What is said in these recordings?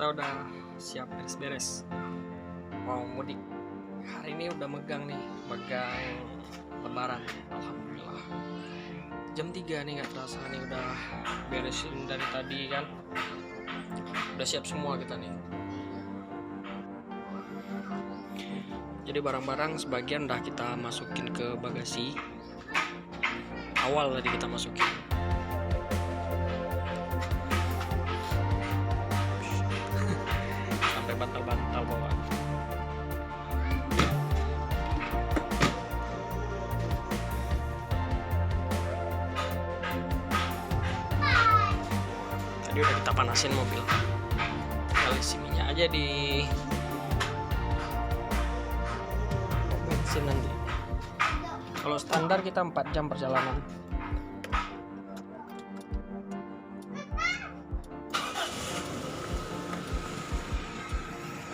kita udah siap beres-beres mau mudik. Hari ini udah megang lebaran, alhamdulillah. Jam 3 nih, nggak terasa nih udah beresin dari tadi kan. Udah siap semua kita nih. Jadi barang-barang sebagian udah kita masukin ke bagasi. Awal tadi kita masukin. Sampai bantal-bantal bawaan. Tadi udah kita panasin mobil. Kali isi minyak aja di bensin nanti. Kalau standar kita 4 jam perjalanan.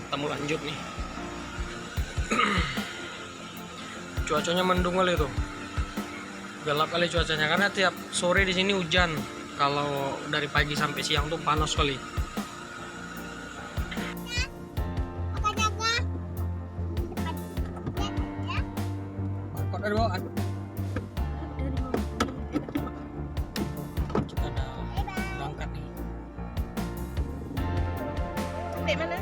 Kita mau lanjut nih. Cuacanya mendung kali tuh. Gelap kali cuacanya karena tiap sore di sini hujan. Kalau dari pagi sampai siang tuh panas kali. Kok dari bawah? Kita udah berangkat nih. Sampai mana?